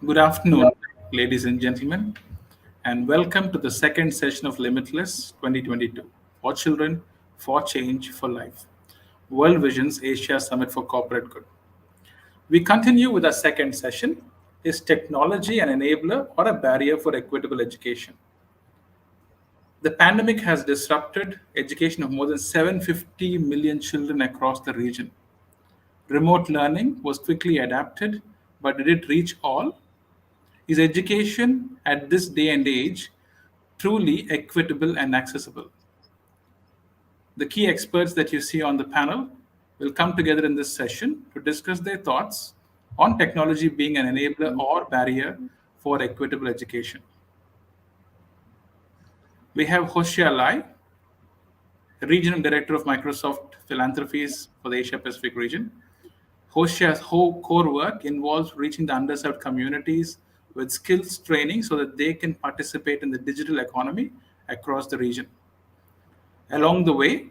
Good afternoon, ladies and gentlemen, and welcome to the second session of Limitless 2022 for Children, for Change, for Life, World Vision's Asia Summit for Corporate Good. We continue with our second session. Is technology an enabler or a barrier for equitable education? The pandemic has disrupted education of more than 750 million children across the region. Remote learning was quickly adapted, but did it reach all? Is education at this day and age truly equitable and accessible? The key experts that you see on the panel will come together in this session to discuss their thoughts on technology being an enabler or barrier for equitable education. We have Hoshia Lai, Regional Director of Microsoft Philanthropies for the Asia Pacific region. Hoshia's whole core work involves reaching the underserved communities with skills training so that they can participate in the digital economy across the region. Along the way,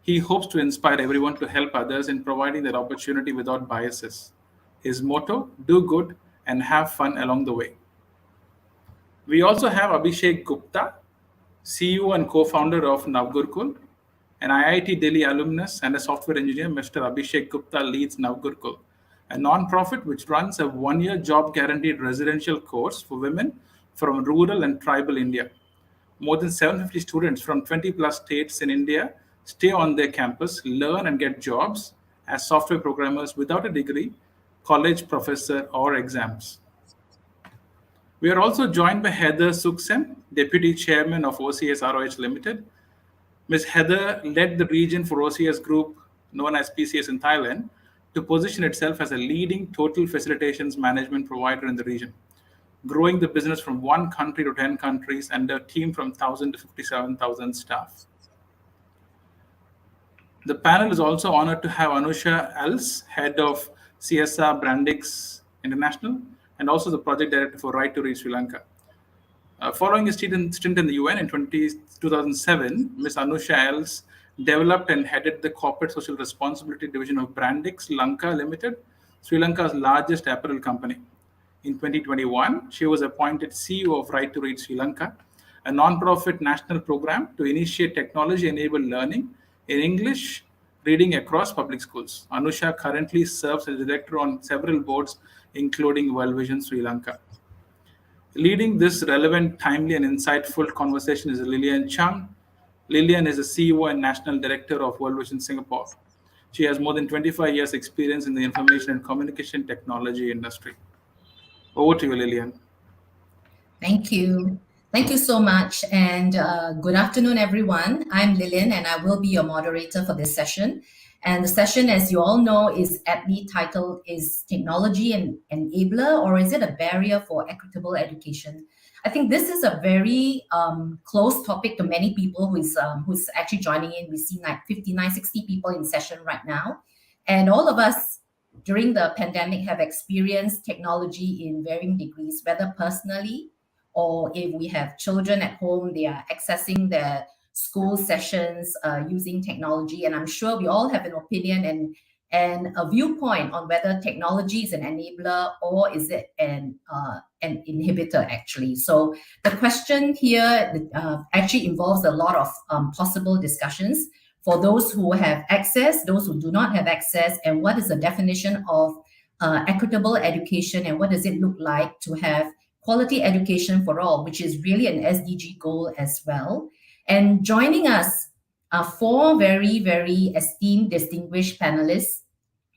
he hopes to inspire everyone to help others in providing that opportunity without biases. His motto, do good and have fun along the way. We also have Abhishek Gupta, CEO and co-founder of Navgurkul, an IIT Delhi alumnus and a software engineer. Mr. Abhishek Gupta leads Navgurkul, a non-profit which runs a one-year job guaranteed residential course for women from rural and tribal India. More than 750 students from 20 plus states in India stay on their campus, learn and get jobs as software programmers without a degree, college professor, or exams. We are also joined by Heather Suksem, Deputy Chairman of OCS ROH Limited. Ms. Heather led the region for OCS Group, known as PCS in Thailand, to position itself as a leading total facilitations management provider in the region, growing the business from one country to 10 countries and a team from 1,000 to 57,000 staff. The panel is also honored to have Anusha Els, Head of CSR Brandix International, and also the Project Director for Right to Read Sri Lanka. Following a stint in the UN in 2007, Ms. Anusha Els developed and headed the Corporate Social Responsibility Division of Brandix Lanka Limited, Sri Lanka's largest apparel company. In 2021, she was appointed CEO of Right to Read Sri Lanka, a non-profit national program to initiate technology-enabled learning in English reading across public schools. Anusha currently serves as director on several boards, including World Vision Sri Lanka. Leading this relevant, timely, and insightful conversation is Lillian Chung. Lillian is the CEO and National Director of World Vision Singapore. She has more than 25 years' experience in the information and communication technology industry. Over to you, Lillian. Thank you. Thank you so much. And good afternoon, everyone. I'm Lillian, and I will be your moderator for this session. And the session, as you all know, is aptly titled, Is Technology an Enabler or is it a Barrier for Equitable Education? I think this is a very close topic to many people who's actually joining in. We see like 59, 60 people in session right now. And all of us during the pandemic have experienced technology in varying degrees, whether personally or if we have children at home, they are accessing their school sessions using technology. And I'm sure we all have an opinion and a viewpoint on whether technology is an enabler or is it an inhibitor, actually. So the question here actually involves a lot of possible discussions for those who have access, those who do not have access, and what is the definition of equitable education, and what does it look like to have quality education for all, which is really an SDG goal as well. And joining us are four very, very esteemed, distinguished panelists.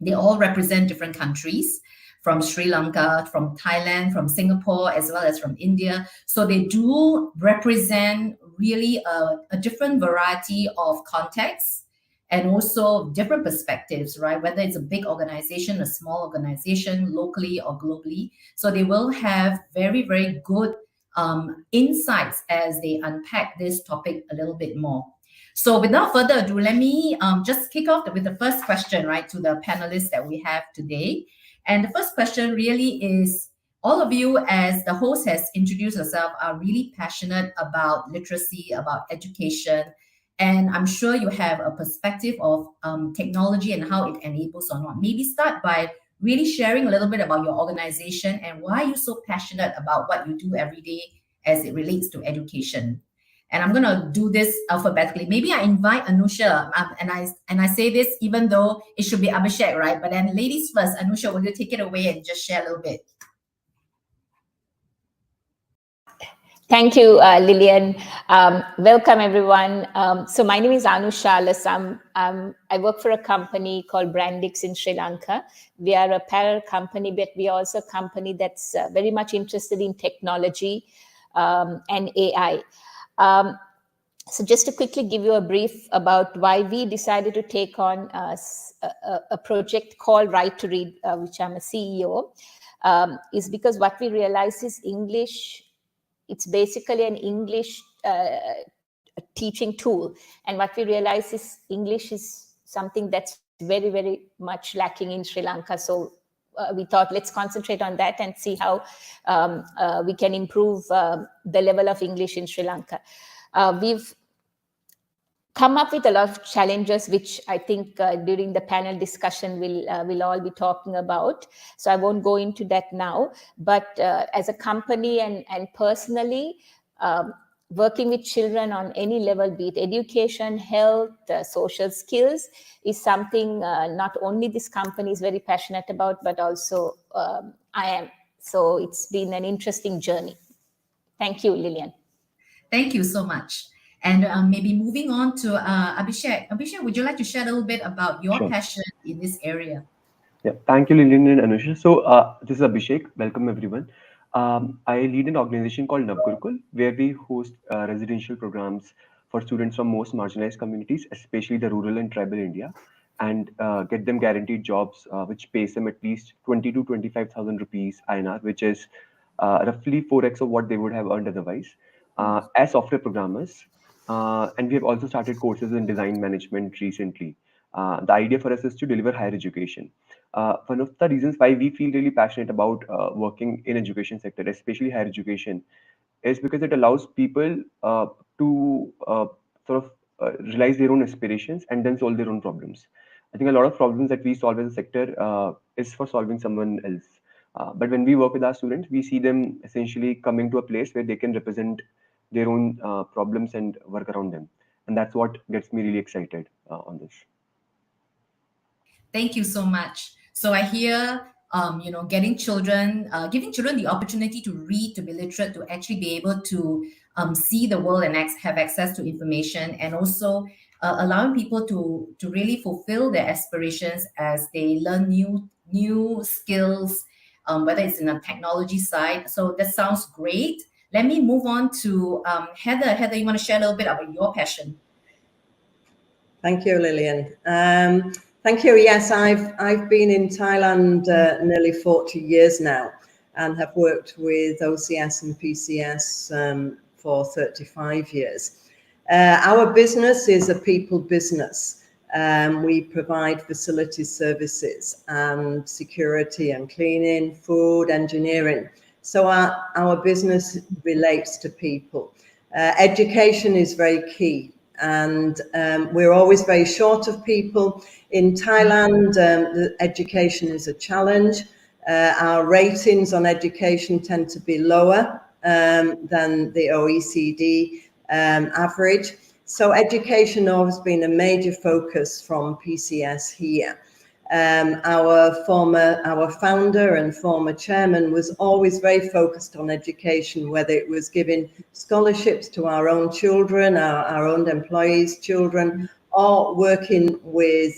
They all represent different countries, from Sri Lanka, from Thailand, from Singapore, as well as from India. So they do represent really a different variety of contexts and also different perspectives, right? Whether it's a big organization, a small organization, locally or globally. So they will have very, very good insights as they unpack this topic a little bit more. So without further ado, let me just kick off with the first question, right, to the panelists that we have today. And the first question really is, all of you, as the host has introduced herself, are really passionate about literacy, about education. And I'm sure you have a perspective of technology and how it enables or not. Maybe start by really sharing a little bit about your organization and why you're so passionate about what you do every day as it relates to education. And I'm going to do this alphabetically. Maybe I invite Anusha, and I say this even though it should be Abhishek, right? But then ladies first. Anusha, will you take it away and just share a little bit? Thank you, Lillian. Welcome, everyone. So my name is Anusha Lasam. I work for a company called Brandix in Sri Lanka. We are a parallel company, but we are also a company that's very much interested in technology and AI. So just to quickly give you a brief about why we decided to take on a project called Right to Read, which I'm a CEO, is because what we realized is English, it's basically an English teaching tool. And what we realize is English is something that's very, very much lacking in Sri Lanka. So we thought, let's concentrate on that and see how we can improve the level of English in Sri Lanka. We've come up with a lot of challenges, which I think during the panel discussion we'll all be talking about. So I won't go into that now. But as a company and personally, working with children on any level, be it education, health, social skills, is something not only this company is very passionate about, but also I am. So it's been an interesting journey. Thank you, Lillian. Thank you so much. And maybe moving on to Abhishek. Abhishek, would you like to share a little bit about your passion in this area? Yeah, thank you, Lillian and Anusha. So this is Abhishek. Welcome, everyone. I lead an organization called Navgurukul, where we host residential programs for students from most marginalized communities, especially the rural and tribal India, and get them guaranteed jobs, which pays them at least 20 to 25,000 rupees INR, which is roughly 4x of what they would have earned otherwise, as software programmers. And we have also started courses in design management recently. The idea for us is to deliver higher education. One of the reasons why we feel really passionate about working in education sector, especially higher education, is because it allows people to sort of realize their own aspirations and then solve their own problems. I think a lot of problems that we solve as a sector is for solving someone else. But when we work with our students, we see them essentially coming to a place where they can represent their own problems and work around them. And that's what gets me really excited on this. Thank you so much. So I hear, giving children the opportunity to read, to be literate, to actually be able to see the world and have access to information, and also allowing people to really fulfill their aspirations as they learn new skills, whether it's in the technology side. So that sounds great. Let me move on to Heather. Heather, you want to share a little bit about your passion? Thank you, Lillian. Thank you. Yes, I've been in Thailand nearly 40 years now, and have worked with OCS and PCS for 35 years. Our business is a people business. We provide facility services and security and cleaning, food, engineering. So our business relates to people. Education is very key, and we're always very short of people. In Thailand, the education is a challenge. Our ratings on education tend to be lower than the OECD average. So education has always been a major focus from PCS here. Our founder and former chairman was always very focused on education, whether it was giving scholarships to our own children, our own employees' children, or working with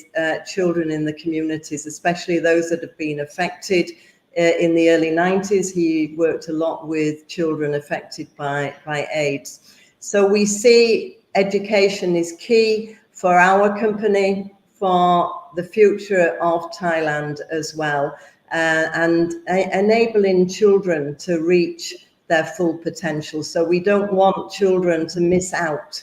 children in the communities, especially those that have been affected. In the early 90s, he worked a lot with children affected by AIDS. So we see education is key for our company, for the future of Thailand as well, and enabling children to reach their full potential. So we don't want children to miss out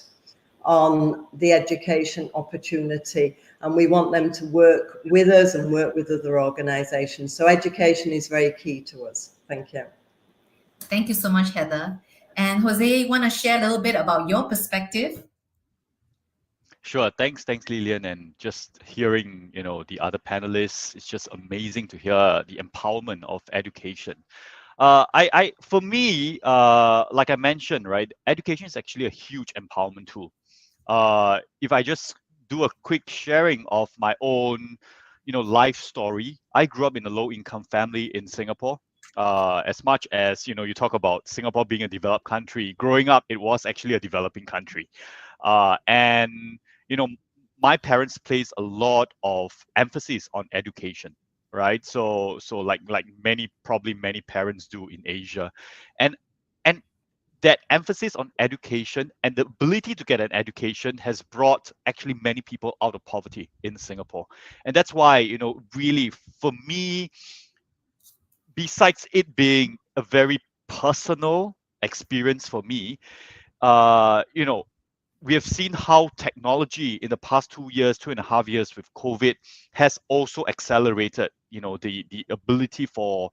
on the education opportunity, and we want them to work with us and work with other organizations. So education is very key to us. Thank you. Thank you so much, Heather. And Jose, you want to share a little bit about your perspective? Sure. Thanks, Lillian. And just hearing, the other panelists, it's just amazing to hear the empowerment of education. For me, like I mentioned, right, education is actually a huge empowerment tool. If I just do a quick sharing of my own, life story, I grew up in a low-income family in Singapore. As much as you talk about Singapore being a developed country, growing up, it was actually a developing country, and my parents placed a lot of emphasis on education, right? So like many parents do in Asia, and and that emphasis on education and the ability to get an education has brought actually many people out of poverty in Singapore. And that's why, really for me, besides it being a very personal experience for me, you know, we have seen how technology in the past 2 years, 2.5 years with COVID has also accelerated, the ability for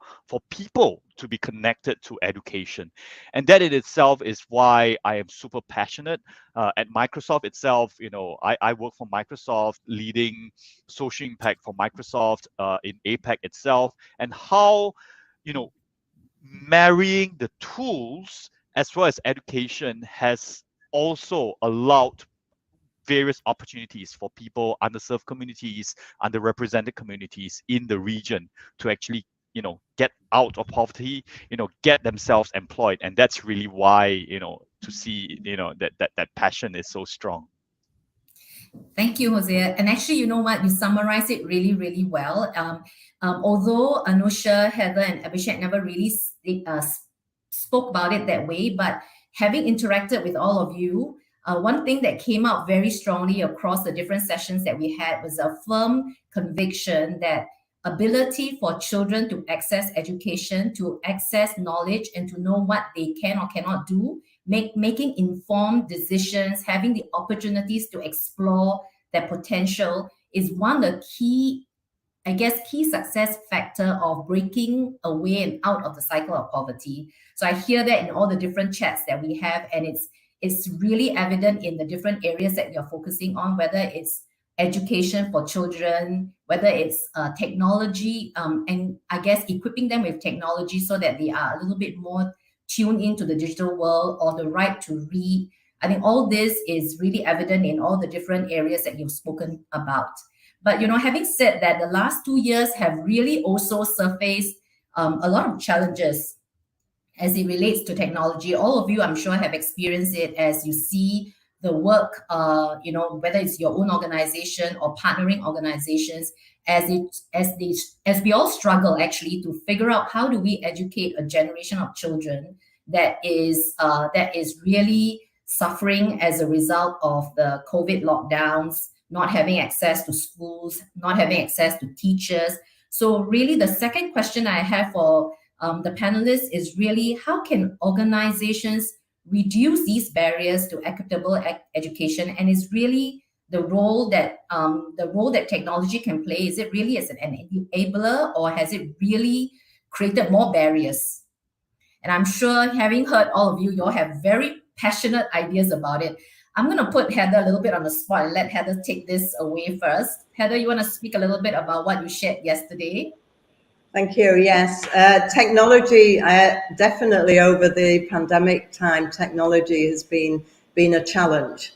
people to be connected to education. And that in itself is why I am super passionate. At Microsoft itself, I work for Microsoft, leading social impact for Microsoft in APAC itself, and how, marrying the tools as well as education has also allowed various opportunities for people, underserved communities, underrepresented communities in the region to actually, get out of poverty, get themselves employed. And that's really why, to see, that passion is so strong. Thank you, Jose. And actually, you know what? You summarize it really, really well. Although Anusha, Heather, and Abhishek never really spoke about it that way, but having interacted with all of you, one thing that came out very strongly across the different sessions that we had was a firm conviction that ability for children to access education, to access knowledge, and to know what they can or cannot do, making informed decisions, having the opportunities to explore their potential is one of the key success factor of breaking away and out of the cycle of poverty. So I hear that in all the different chats that we have, and it's really evident in the different areas that you're focusing on, whether it's education for children, whether it's technology, and I guess equipping them with technology so that they are a little bit more tuned into the digital world, or the right to read. I think all this is really evident in all the different areas that you've spoken about. But having said that, the last 2 years have really also surfaced a lot of challenges as it relates to technology. All of you, I'm sure, have experienced it as you see the work, whether it's your own organization or partnering organizations, as we all struggle actually to figure out how do we educate a generation of children that is really suffering as a result of the COVID lockdowns, not having access to schools, not having access to teachers. So really the second question I have for the panelists is really, how can organizations reduce these barriers to equitable education? And is really the role that technology can play, is it really as an enabler, or has it really created more barriers? And I'm sure, having heard all of you, you all have very passionate ideas about it. I'm going to put Heather a little bit on the spot and let Heather take this away first. Heather, you want to speak a little bit about what you shared yesterday? Thank you. Yes, technology, definitely over the pandemic time, technology has been a challenge,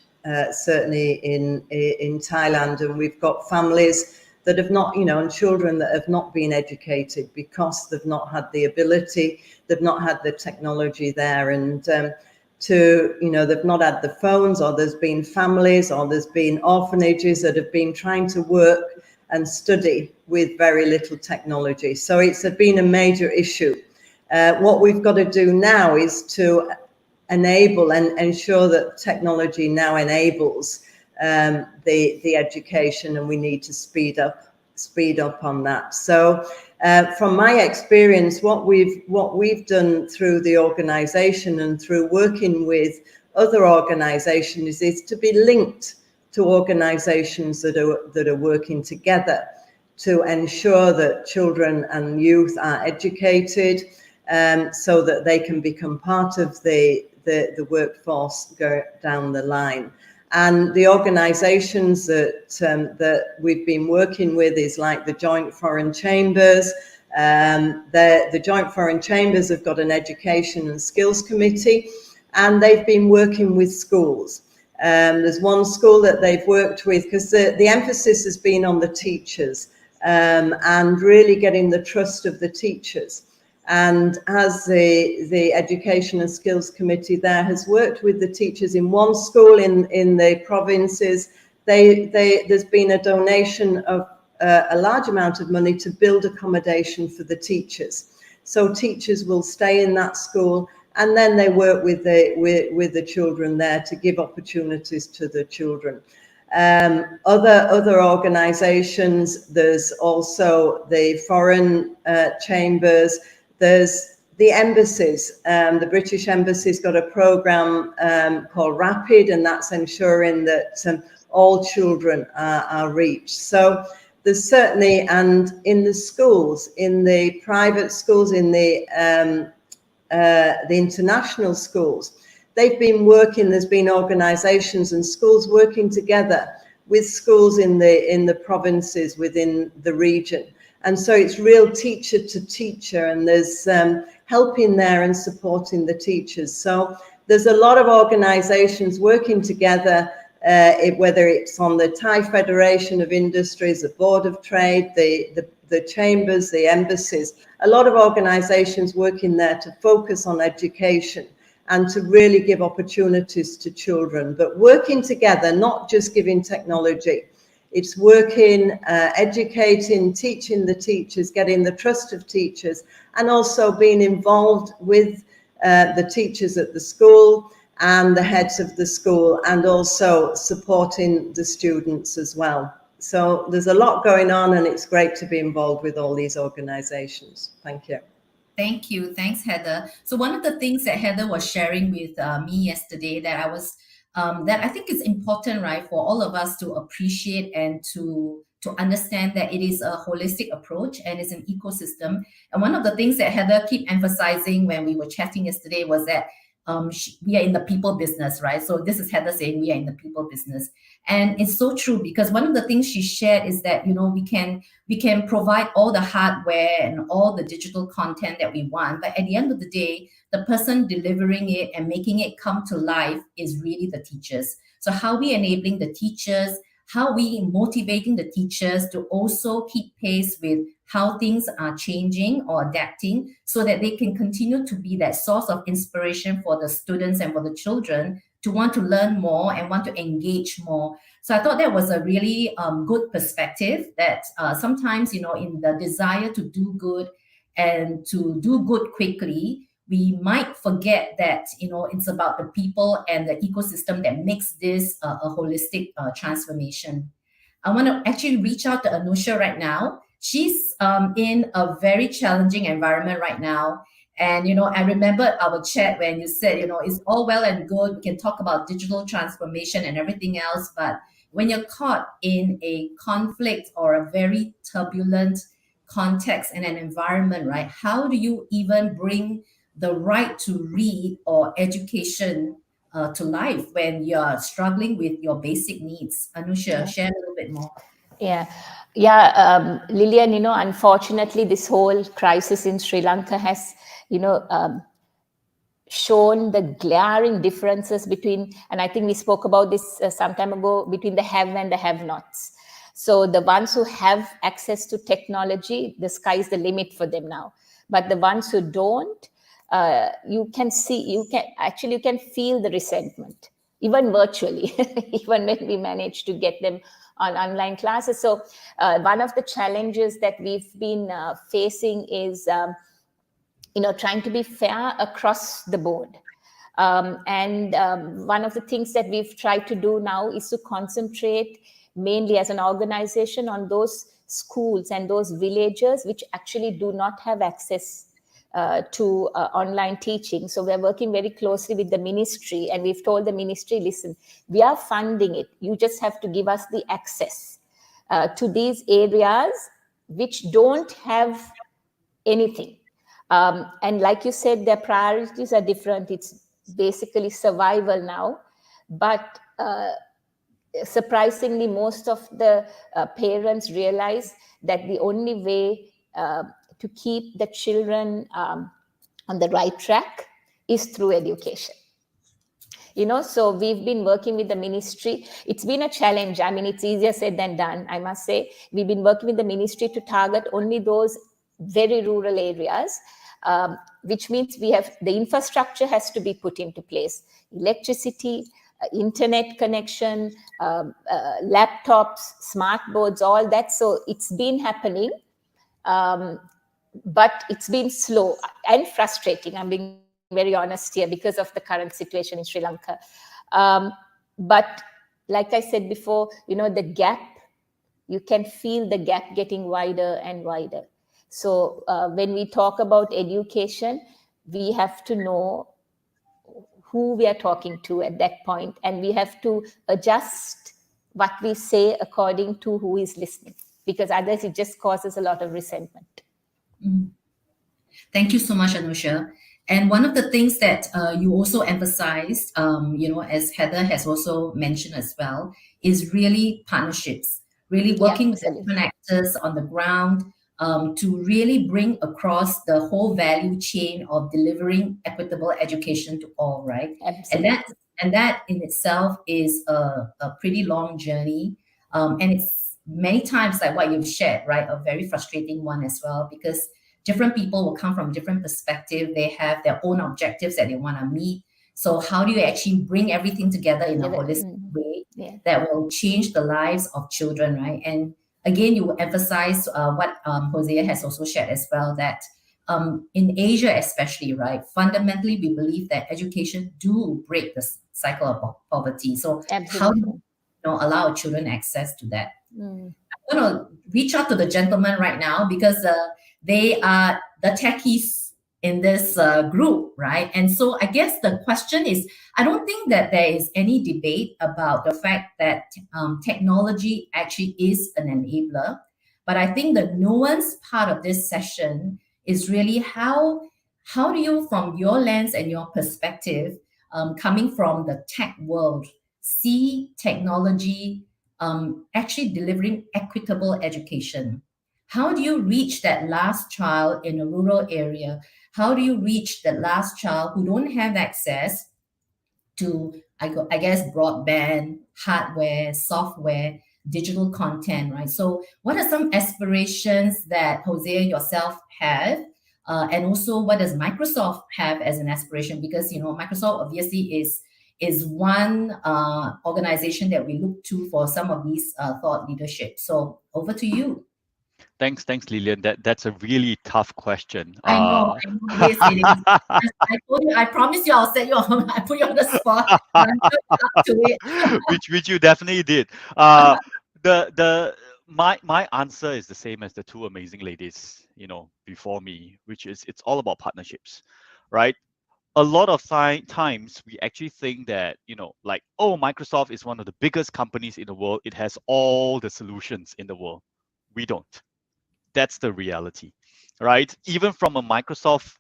certainly in Thailand. And we've got families that have not, and children that have not been educated because they've not had the ability, they've not had the technology there. And they've not had the phones, or there's been families, or there's been orphanages that have been trying to work and study with very little technology. So it's been a major issue. What we've got to do now is to enable and ensure that technology now enables the education, and we need to speed up on that. So from my experience, what we've done through the organization and through working with other organizations is to be linked to organizations that are working together to ensure that children and youth are educated, so that they can become part of the workforce go down the line. And the organisations that we've been working with is like the Joint Foreign Chambers. The Joint Foreign Chambers have got an education and skills committee, and they've been working with schools. There's one school that they've worked with, because the emphasis has been on the teachers, and really getting the trust of the teachers. And as the Education and Skills Committee there has worked with the teachers in one school in the provinces, there's been a donation of a large amount of money to build accommodation for the teachers. So teachers will stay in that school, and then they work with the children there to give opportunities to the children. Other organisations, there's also the foreign chambers, there's the embassies. The British Embassy's got a programme called Rapid, and that's ensuring that all children are reached. So there's certainly, and in the schools, in the private schools, in the international schools, they've been working, there's been organisations and schools working together with schools in the provinces within the region. And so it's real teacher to teacher, and there's helping there and supporting the teachers. So there's a lot of organisations working together, whether it's on the Thai Federation of Industries, the Board of Trade, the chambers, the embassies, a lot of organisations working there to focus on education and to really give opportunities to children, but working together, not just giving technology. It's working, educating, teaching the teachers, getting the trust of teachers, and also being involved with the teachers at the school and the heads of the school, and also supporting the students as well. So there's a lot going on, and it's great to be involved with all these organizations. Thank you. Thank you. Thanks, Heather. So one of the things that Heather was sharing with me yesterday that I think is important, right, for all of us to appreciate and to understand that it is a holistic approach and it's an ecosystem. And one of the things that Heather kept emphasizing when we were chatting yesterday was that we are in the people business, right? So this is Heather saying we are in the people business. And it's so true, because one of the things she shared is that, we can provide all the hardware and all the digital content that we want, but at the end of the day, the person delivering it and making it come to life is really the teachers. So how we enabling the teachers, how we motivating the teachers to also keep pace with how things are changing or adapting, so that they can continue to be that source of inspiration for the students and for the children to want to learn more and want to engage more. So I thought that was a really good perspective, that sometimes, in the desire to do good and to do good quickly, we might forget that, it's about the people and the ecosystem that makes this a holistic transformation. I want to actually reach out to Anusha right now. She's in a very challenging environment right now. And, I remember our chat when you said, it's all well and good, we can talk about digital transformation and everything else, but when you're caught in a conflict or a very turbulent context and an environment, right, how do you even bring the right to read or education to life when you're struggling with your basic needs? Anusha, share a little bit more. Yeah, Lillian, unfortunately, this whole crisis in Sri Lanka has, shown the glaring differences between, and I think we spoke about this some time ago, between the have and the have-nots. So the ones who have access to technology, the sky's the limit for them now. But the ones who don't, you can feel the resentment, even virtually, even when we manage to get them on online classes. So one of the challenges that we've been facing is, trying to be fair across the board. One of the things that we've tried to do now is to concentrate mainly as an organization on those schools and those villages which actually do not have access to online teaching. So we're working very closely with the ministry, and we've told the ministry, listen, we are funding it. You just have to give us the access to these areas which don't have anything. And like you said, their priorities are different. It's basically survival now. But surprisingly, most of the parents realize that the only way to keep the children on the right track is through education. So we've been working with the ministry. It's been a challenge. I mean, it's easier said than done, I must say. We've been working with the ministry to target only those very rural areas, which means we have the infrastructure has to be put into place. Electricity, internet connection, laptops, smart boards, all that. So it's been happening, but it's been slow and frustrating. I'm being very honest here because of the current situation in Sri Lanka. But like I said before, the gap, you can feel the gap getting wider and wider. So when we talk about education, we have to know who we are talking to at that point, and we have to adjust what we say according to who is listening, because otherwise it just causes a lot of resentment. Thank you so much, Anusha. And one of the things that you also emphasized, as Heather has also mentioned as well, is really partnerships, really working with different actors on the ground to really bring across the whole value chain of delivering equitable education to all, right? Absolutely. And that in itself is a pretty long journey. And it's many times like what you've shared, right? A very frustrating one as well, because different people will come from different perspective. They have their own objectives that they want to meet. So how do you actually bring everything together in a holistic way that will change the lives of children, right? And again, you emphasize what Hosea has also shared as well, that in Asia especially, right, fundamentally we believe that education do break the cycle of poverty. So how do you allow children access to that? I'm going to reach out to the gentleman right now because they are the techies in this group, right? And so I guess the question is, I don't think that there is any debate about the fact that technology actually is an enabler. But I think the nuanced part of this session is really how do you, from your lens and your perspective, coming from the tech world, see technology actually delivering equitable education? How do you reach that last child in a rural area? How do you reach that last child who don't have access to, I guess, broadband, hardware, software, digital content, right? So what are some aspirations that Hosea yourself have? And also what does Microsoft have as an aspiration? Because, Microsoft obviously is one organization that we look to for some of these thought leadership. So over to you. Thanks, Lillian. That's a really tough question. I know it is. I told you, I promised you I'll set you on, I put you on the spot. I'm up to it. which you definitely did. My answer is the same as the two amazing ladies, before me, which is it's all about partnerships, right? A lot of times we actually think that, Microsoft is one of the biggest companies in the world. It has all the solutions in the world. We don't. That's the reality, right? Even from a Microsoft,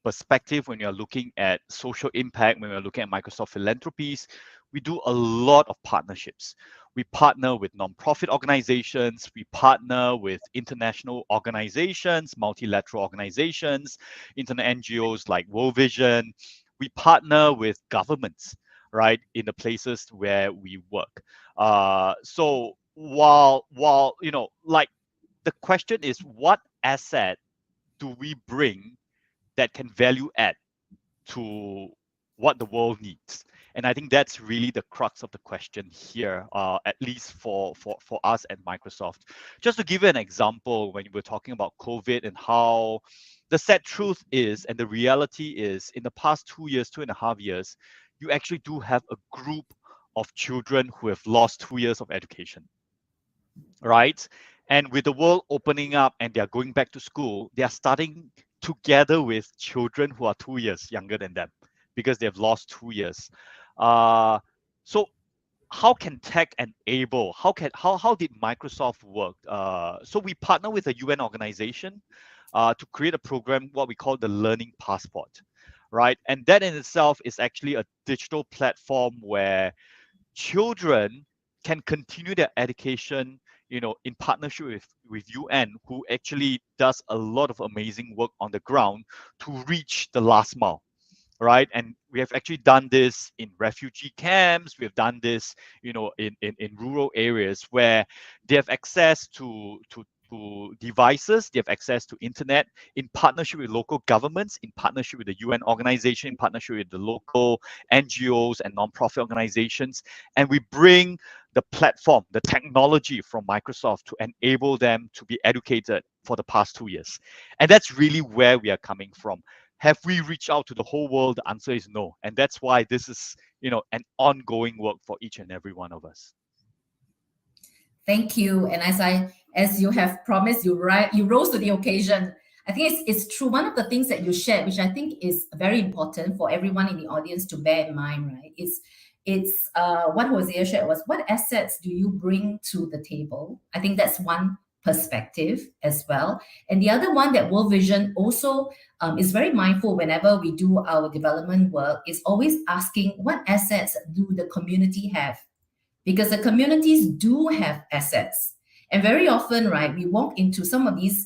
perspective, when you're looking at social impact, when we're looking at Microsoft Philanthropies, we do a lot of partnerships. We partner with nonprofit organizations, we partner with international organizations, multilateral organizations, internet NGOs like World Vision. We partner with governments, right, in the places where we work. So while the question is, what asset do we bring that can value add to what the world needs? And I think that's really the crux of the question here, at least for us at Microsoft. Just to give you an example, when we're talking about COVID and how the sad truth is, and the reality is, in the past 2.5 years, you actually do have a group of children who have lost 2 years of education, right? And with the world opening up and they're going back to school, they are starting together with children who are 2 years younger than them because they've lost 2 years. So how can tech enable? How did Microsoft work? So we partner with a UN organization to create a program, what we call the Learning Passport, right? And that in itself is actually a digital platform where children can continue their education, in partnership with UN, who actually does a lot of amazing work on the ground to reach the last mile, right? And we have actually done this in refugee camps. We have done this, in rural areas where they have access to devices, they have access to internet, in partnership with local governments, in partnership with the UN organization, in partnership with the local NGOs and nonprofit organizations. And we bring the platform, the technology from Microsoft to enable them to be educated for the past 2 years. And that's really where we are coming from. Have we reached out to the whole world? The answer is no. And that's why this is, an ongoing work for each and every one of us. Thank you. And as you have promised, you rose to the occasion. I think it's true. One of the things that you shared, which I think is very important for everyone in the audience to bear in mind, right? It's what Hosea shared was, what assets do you bring to the table? I think that's one perspective as well. And the other one that World Vision also is very mindful whenever we do our development work is always asking, what assets do the community have? Because the communities do have assets. And very often, right, we walk into some of these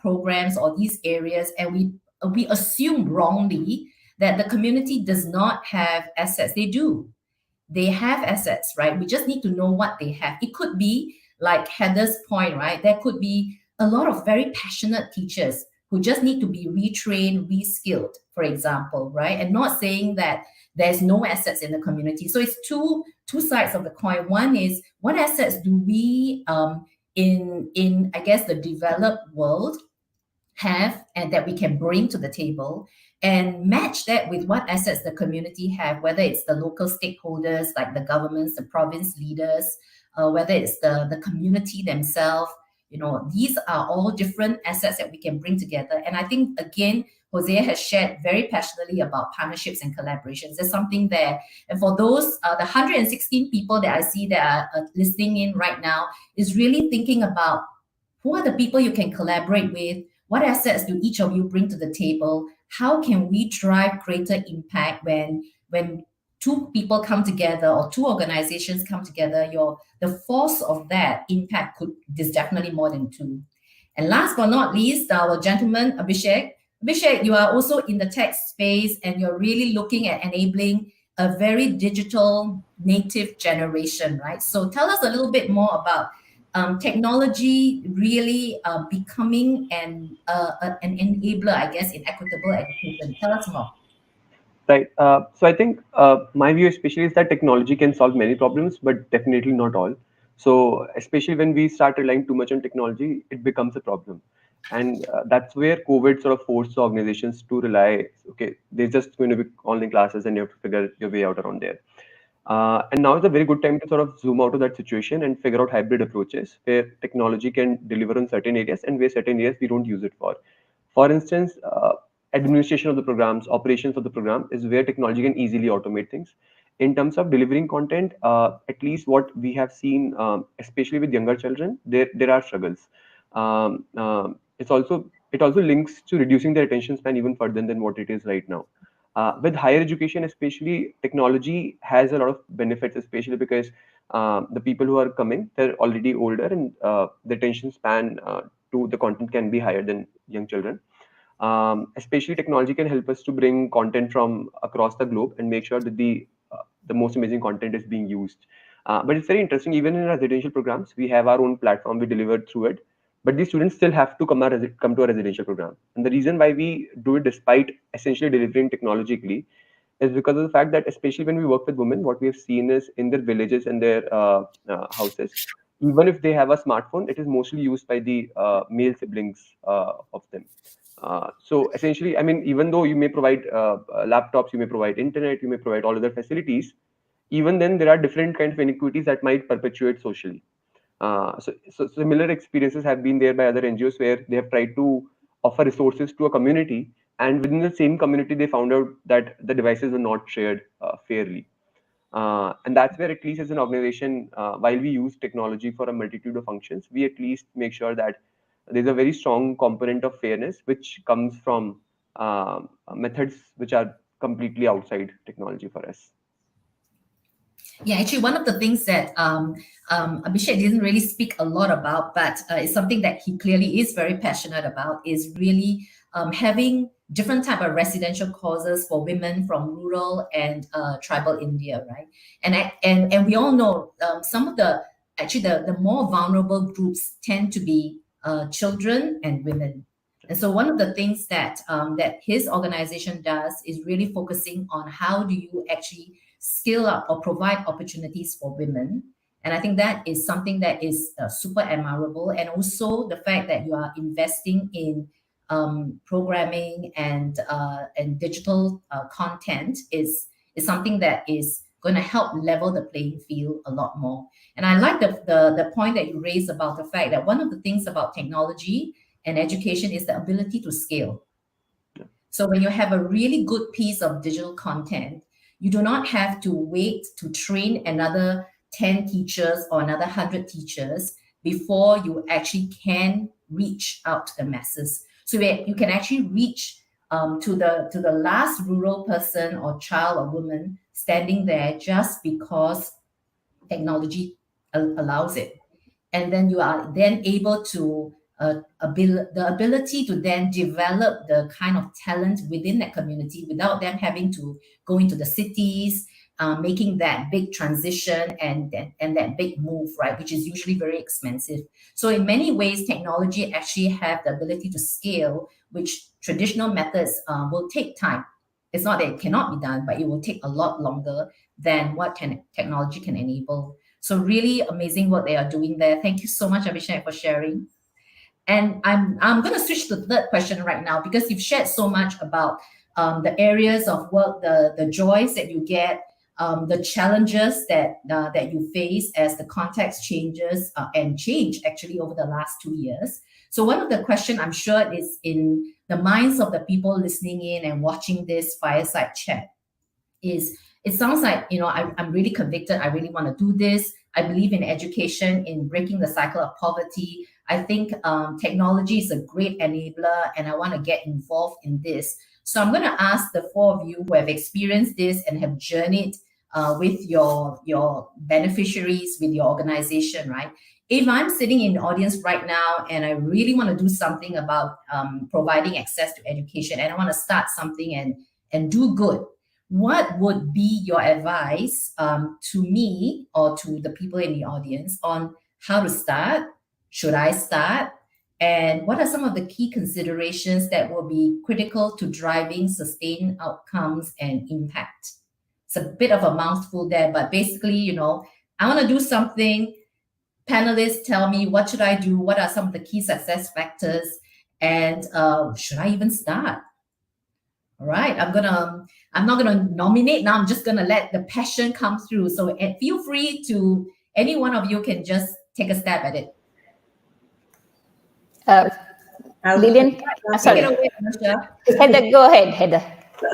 programs or these areas and we assume wrongly that the community does not have assets. They do. They have assets, right? We just need to know what they have. It could be like Heather's point, right? There could be a lot of very passionate teachers who just need to be retrained, reskilled, for example, right? And not saying that there's no assets in the community. So it's two sides of the coin. One is, what assets do we in I guess the developed world have and that we can bring to the table, and match that with what assets the community have, whether it's the local stakeholders like the governments, the province leaders, whether it's the community themselves. These are all different assets that we can bring together. And I think, again, Hosea has shared very passionately about partnerships and collaborations. There's something there. And for those, the 116 people that I see that are listening in right now, is really thinking about who are the people you can collaborate with? What assets do each of you bring to the table? How can we drive greater impact when two people come together or two organizations come together? The force of that impact is definitely more than two. And last but not least, our gentleman, Abhishek. Abhishek, you are also in the tech space and you're really looking at enabling a very digital native generation, right? So tell us a little bit more about technology really becoming an enabler, I guess, in equitable education. Tell us more. Right. So I think my view especially is that technology can solve many problems, but definitely not all. So especially when we start relying too much on technology, it becomes a problem. And that's where COVID sort of forced organizations to rely, okay, there's just going to be online classes and you have to figure your way out around there. And now is a very good time to sort of zoom out of that situation and figure out hybrid approaches where technology can deliver on certain areas and where certain areas we don't use it for. For instance, administration of the programs, operations of the program is where technology can easily automate things. In terms of delivering content, at least what we have seen, especially with younger children, there are struggles. It also links to reducing their attention span even further than what it is right now. With higher education, especially, technology has a lot of benefits, especially because the people who are coming, they're already older and the attention span to the content can be higher than young children. Especially technology can help us to bring content from across the globe and make sure that the most amazing content is being used. But it's very interesting, even in residential programs, we have our own platform we deliver through it. But these students still have to come to a residential program. And the reason why we do it despite essentially delivering technologically is because of the fact that, especially when we work with women, what we have seen is in their villages and their houses, even if they have a smartphone, it is mostly used by the male siblings of them. So essentially, I mean, even though you may provide laptops, you may provide internet, you may provide all other facilities, even then there are different kinds of inequities that might perpetuate socially. So similar experiences have been there by other NGOs where they have tried to offer resources to a community, and within the same community, they found out that the devices were not shared fairly. And that's where, at least as an organization, while we use technology for a multitude of functions, we at least make sure that there's a very strong component of fairness, which comes from methods which are completely outside technology for us. Yeah, actually, one of the things that Abhishek didn't really speak a lot about, but it's something that he clearly is very passionate about, is really having different type of residential courses for women from rural and tribal India, right? And we all know some of the the more vulnerable groups tend to be children and women. And so one of the things that that his organization does is really focusing on how do you actually scale up or provide opportunities for women. And I think that is something that is super admirable. And also the fact that you are investing in programming and digital content is something that is going to help level the playing field a lot more. And I like the point that you raised about the fact that one of the things about technology and education is the ability to scale. So when you have a really good piece of digital content, you do not have to wait to train another 10 teachers or another 100 teachers before you actually can reach out to the masses. So that you can actually reach to the last rural person or child or woman standing there just because technology allows it. And then you are then able to the ability to then develop the kind of talent within that community without them having to go into the cities, making that big transition and that big move, right, which is usually very expensive. So in many ways, technology actually have the ability to scale, which traditional methods will take time. It's not that it cannot be done, but it will take a lot longer than what technology can enable. So really amazing what they are doing there. Thank you so much, Abhishek, for sharing. And I'm going to switch to the third question right now because you've shared so much about the areas of work, the joys that you get, the challenges that you face as the context changes and change actually over the last 2 years. So one of the questions I'm sure is in the minds of the people listening in and watching this fireside chat is, it sounds like, I'm really convicted. I really want to do this. I believe in education, in breaking the cycle of poverty. I think technology is a great enabler and I want to get involved in this. So I'm going to ask the four of you who have experienced this and have journeyed with your beneficiaries, with your organization, right? If I'm sitting in the audience right now and I really want to do something about providing access to education and I want to start something and do good, what would be your advice to me or to the people in the audience on how to start? Should I start? And what are some of the key considerations that will be critical to driving sustained outcomes and impact? It's a bit of a mouthful there, but basically, I want to do something. Panelists, tell me, what should I do? What are some of the key success factors? And should I even start? All right, I'm not gonna nominate now. I'm just gonna let the passion come through. So feel free to, any one of you can just take a stab at it. Lillian, sorry. Take it away, Anusha. Heather, go ahead, Heather. Go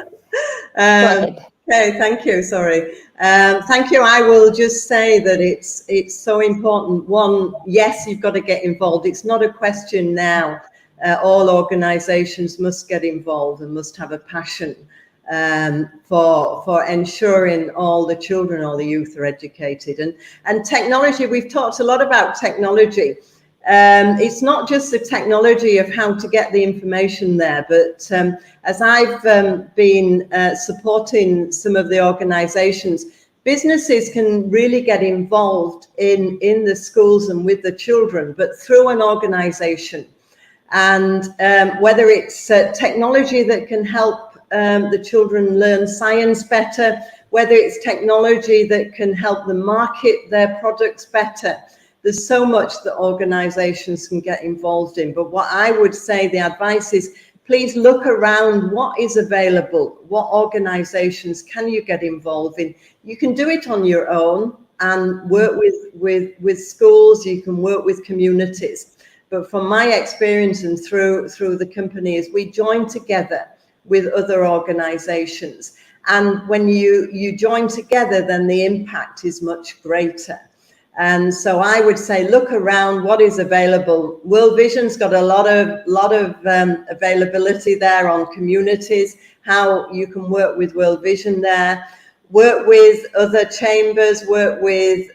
ahead. Okay, thank you. Sorry. Thank you. I will just say that it's so important. One, yes, you've got to get involved. It's not a question now. All organisations must get involved and must have a passion for ensuring all the children, all the youth are educated. And technology, we've talked a lot about technology. It's not just the technology of how to get the information there, but as I've been supporting some of the organisations, businesses can really get involved in the schools and with the children, but through an organisation. And whether it's technology that can help the children learn science better, whether it's technology that can help them market their products better, there's so much that organizations can get involved in. But what I would say, the advice is, please look around what is available, what organizations can you get involved in. You can do it on your own and work with schools, you can work with communities. But from my experience and through the companies, we join together with other organizations. And when you join together, then the impact is much greater. And so I would say, look around what is available. World Vision's got a lot of availability there on communities, how you can work with World Vision there. work with other chambers, work with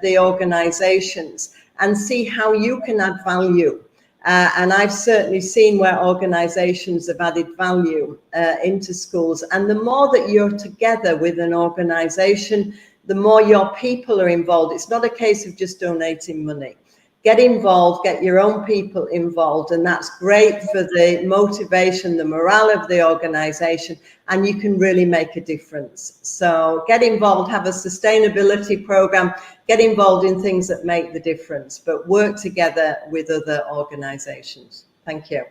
the organisations, and see how you can add value. And I've certainly seen where organisations have added value into schools. And the more that you're together with an organisation, the more your people are involved. It's not a case of just donating money. Get involved, get your own people involved, and that's great for the motivation, the morale of the organisation, and you can really make a difference. So get involved, have a sustainability programme, get involved in things that make the difference, but work together with other organisations. Thank you.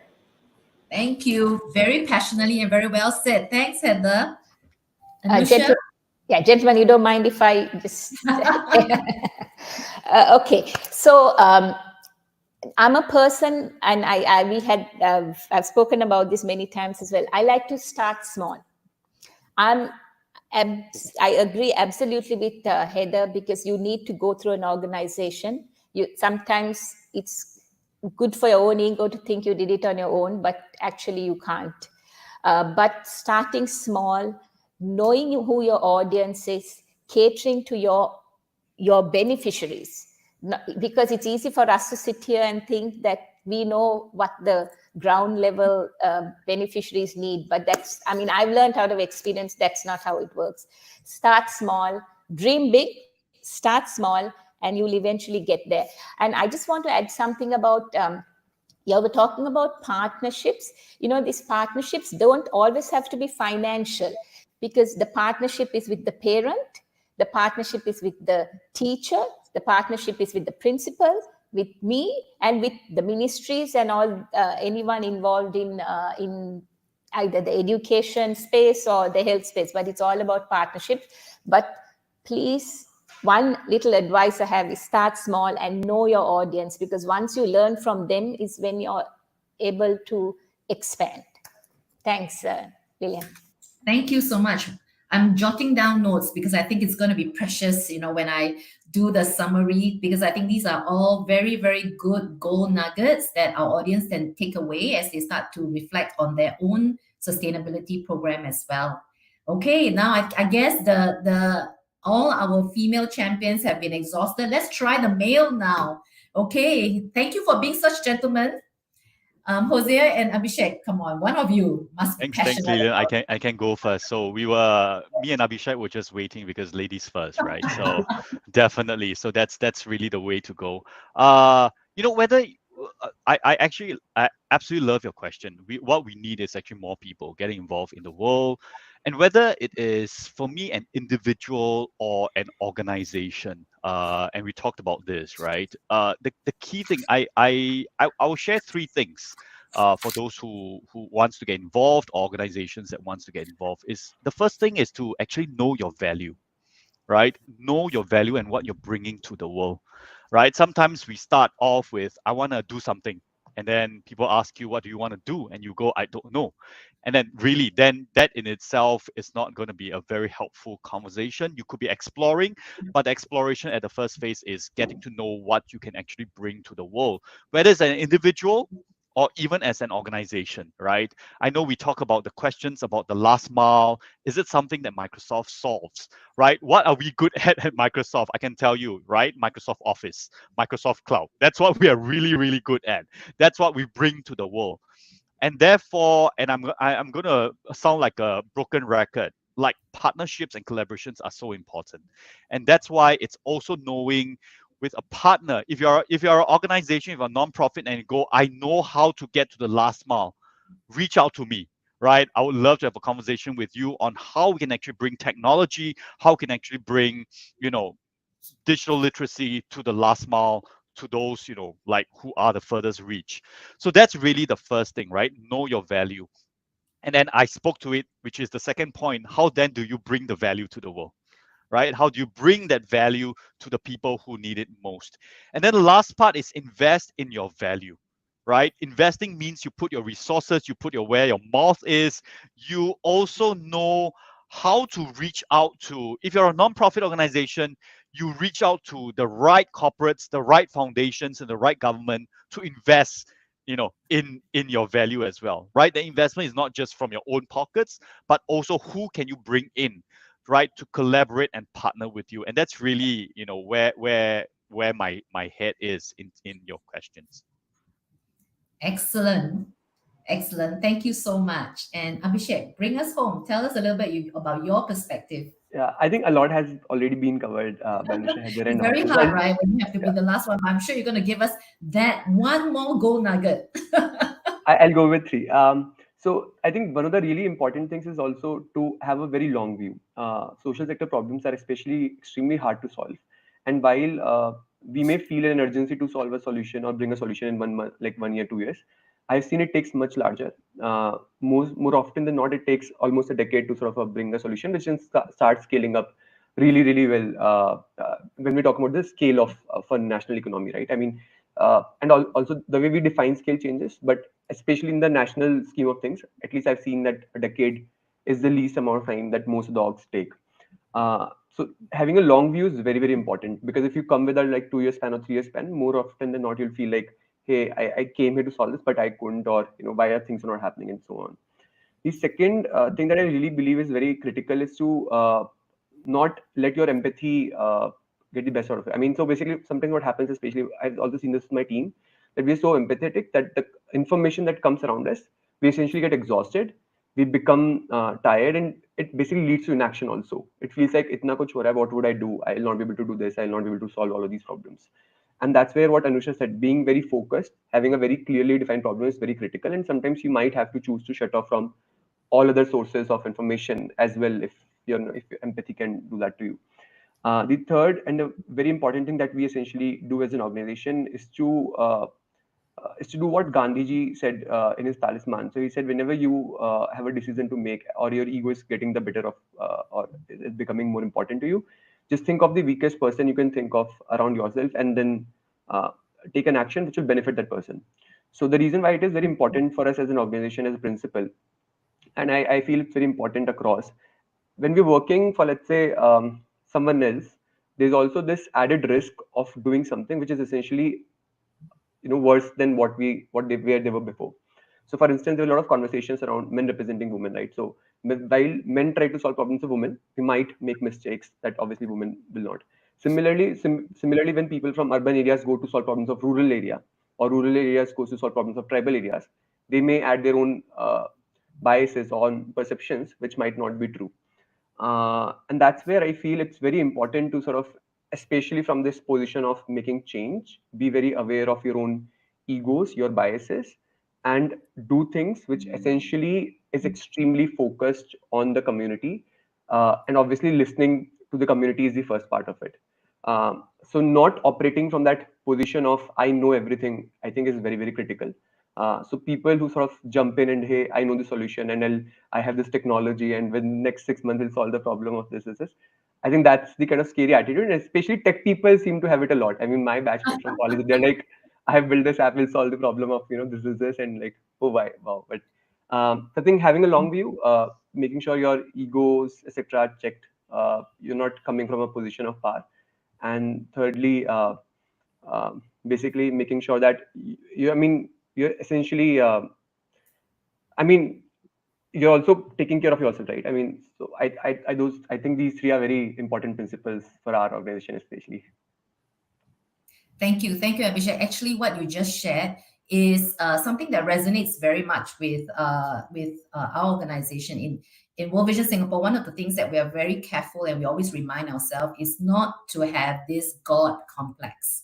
Thank you. Very passionately and very well said. Thanks, Heather. Anusha? Gentlemen, you don't mind if I just... okay, so I'm a person, and I've spoken about this many times as well. I like to start small. I agree absolutely with Heather, because you need to go through an organization. Sometimes it's good for your own ego to think you did it on your own, but actually you can't. But starting small, knowing who your audience is, catering to your beneficiaries, because it's easy for us to sit here and think that we know what the ground level beneficiaries need, but I've learned out of experience that's not how it works. Start small, dream big, start small, and you'll eventually get there. And I just want to add something about we're talking about partnerships. These partnerships don't always have to be financial, because the partnership is with the parent, the partnership is with the teacher, the partnership is with the principal, with me, and with the ministries and all anyone involved in either the education space or the health space. But it's all about partnerships. But please, one little advice I have is start small and know your audience, because once you learn from them is when you're able to expand. Thanks, Lillian. Thank you so much. I'm jotting down notes because I think it's going to be precious, when I do the summary, because I think these are all very, very good gold nuggets that our audience can take away as they start to reflect on their own sustainability program as well. Okay, now I guess all our female champions have been exhausted. Let's try the male now. Okay, thank you for being such gentlemen. Hosea and Abhishek, come on, one of you must be passionate. Thanks, Lillian. I can go first. So me and Abhishek were just waiting because ladies first, right? So definitely. So that's really the way to go. Whether I absolutely love your question. What we need is actually more people getting involved in the world, and whether it is for me an individual or an organization. And we talked about this, right? The key thing I will share three things. For those who wants to get involved, organizations that wants to get involved, is the first thing is to actually know your value, right? Know your value and what you're bringing to the world, right? Sometimes we start off with, I want to do something. And then people ask you, what do you want to do? And you go, I don't know. And then really, then that in itself is not going to be a very helpful conversation. You could be exploring, but the exploration at the first phase is getting to know what you can actually bring to the world, whether it's an individual or even as an organization, right? I know we talk about the questions about the last mile. Is it something that Microsoft solves, right? What are we good at Microsoft? I can tell you, right? Microsoft Office, Microsoft Cloud. That's what we are really, really good at. That's what we bring to the world. And therefore, and I'm going to sound like a broken record, like partnerships and collaborations are so important. And that's why it's also knowing with a partner, if you're an organization, if you're a nonprofit and you go, I know how to get to the last mile, reach out to me, right? I would love to have a conversation with you on how we can actually bring technology, how we can actually bring, digital literacy to the last mile, to those, like who are the furthest reach. So that's really the first thing, right? Know your value. And then I spoke to it, which is the second point. How then do you bring the value to the world? Right? How do you bring that value to the people who need it most? And then the last part is invest in your value, right? Investing means you put your resources, you put where your mouth is. You also know how to reach out to, if you're a nonprofit organization, you reach out to the right corporates, the right foundations, and the right government to invest in your value as well, right? The investment is not just from your own pockets, but also who can you bring in, right, to collaborate and partner with you. And that's really, where my head is in your questions. Excellent. Excellent. Thank you so much. And Abhishek, bring us home. Tell us a little bit about your perspective. Yeah, I think a lot has already been covered by Anusha, Heather, It's and very Hortense. hard, right? When you have to be the last one. But I'm sure you're going to give us that one more gold nugget. I'll go with three. So I think one of the really important things is also to have a very long view. Social sector problems are especially extremely hard to solve. And while we may feel an urgency to solve a solution or bring a solution in 1 month, like 1 year, 2 years, I've seen it takes much larger. More often than not, it takes almost a decade to sort of bring a solution, which then start scaling up really, really well when we talk about the scale of for national economy, right? I mean, also the way we define scale changes, but especially in the national scheme of things, at least I've seen that a decade is the least amount of time that most dogs take. So having a long view is very, very important, because if you come with a like 2 year span or 3 year span, more often than not, you'll feel like, hey, I came here to solve this, but I couldn't, or why are things not happening, and so on. The second thing that I really believe is very critical is to not let your empathy get the best out of it. I mean, so basically, sometimes what happens, especially I've also seen this with my team, that we're so empathetic that the information that comes around us, we essentially get exhausted, we become tired, and it basically leads to inaction also. It feels like, itna kuch ho raha hai, what would I do? I'll not be able to do this, I'll not be able to solve all of these problems. And that's where what Anusha said, being very focused, having a very clearly defined problem is very critical. And sometimes you might have to choose to shut off from all other sources of information as well, if if your empathy can do that to you. The third and a very important thing that we essentially do as an organization is to do what Gandhiji said in his talisman. So he said, whenever you have a decision to make, or your ego is getting the better of, or is becoming more important to you, just think of the weakest person you can think of around yourself, and then take an action which will benefit that person. So the reason why it is very important for us as an organization, as a principle, and I feel it's very important across, when we're working for, let's say, someone else, there's also this added risk of doing something which is essentially worse than where they were before. So for instance, there are a lot of conversations around men representing women, right? So while men try to solve problems of women, we might make mistakes that obviously women will not. Similarly, when people from urban areas go to solve problems of rural area, or rural areas go to solve problems of tribal areas, they may add their own biases on perceptions which might not be true. And that's where I feel it's very important to sort of, especially from this position of making change, be very aware of your own egos, your biases, and do things which essentially is extremely focused on the community. And obviously, listening to the community is the first part of it. So not operating from that position of I know everything, I think is very, very critical. So people who sort of jump in and, hey, I know the solution, and I have this technology, and within the next 6 months will solve the problem of this. I think that's the kind of scary attitude, and especially tech people seem to have it a lot. I mean, my batchmates from college, they're like, I have built this app, will solve the problem of this, and like, oh, why, wow. But I think having a long view, making sure your egos, etc., are checked. You're not coming from a position of power, and thirdly, basically making sure that you're essentially, you're also taking care of yourself, right? I mean, so I think these three are very important principles for our organization, especially. Thank you, Abhishek. Actually, what you just shared is something that resonates very much with our organization in World Vision Singapore. One of the things that we are very careful and we always remind ourselves is not to have this God complex.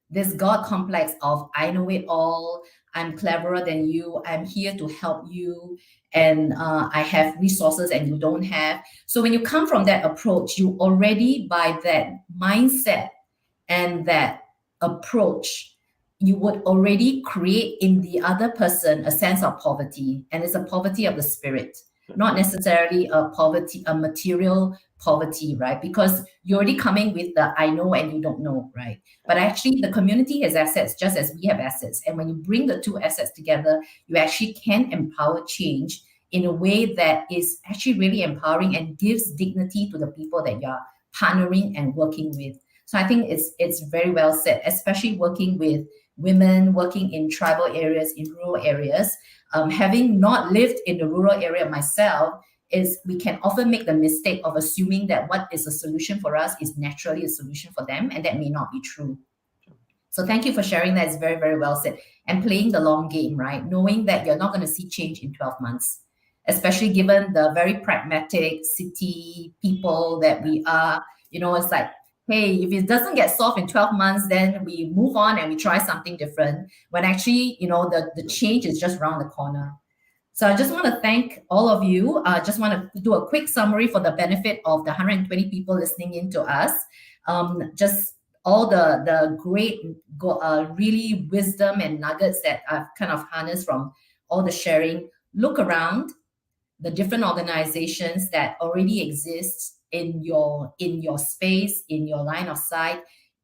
This God complex of I know it all, I'm cleverer than you, I'm here to help you, and I have resources and you don't have. So when you come from that approach, you already, by that mindset and that approach, you would already create in the other person a sense of poverty, and it's a poverty of the spirit, not necessarily a material poverty, right? Because you're already coming with the I know and you don't know, right? But actually the community has assets just as we have assets. And when you bring the two assets together, you actually can empower change in a way that is actually really empowering and gives dignity to the people that you're partnering and working with. So I think it's very well said, especially working with women, working in tribal areas, in rural areas. Having not lived in the rural area myself, is we can often make the mistake of assuming that what is a solution for us is naturally a solution for them, and that may not be true. So thank you for sharing that. It's very, very well said. And playing the long game, right? Knowing that you're not going to see change in 12 months, especially given the very pragmatic city people that we are. It's like, hey, if it doesn't get solved in 12 months, then we move on and we try something different. When actually, the change is just around the corner. So I just want to thank all of you. I just want to do a quick summary for the benefit of the 120 people listening in to us. Just all the great, really wisdom and nuggets that I've kind of harnessed from all the sharing. Look around the different organizations that already exist in your space, in your line of sight,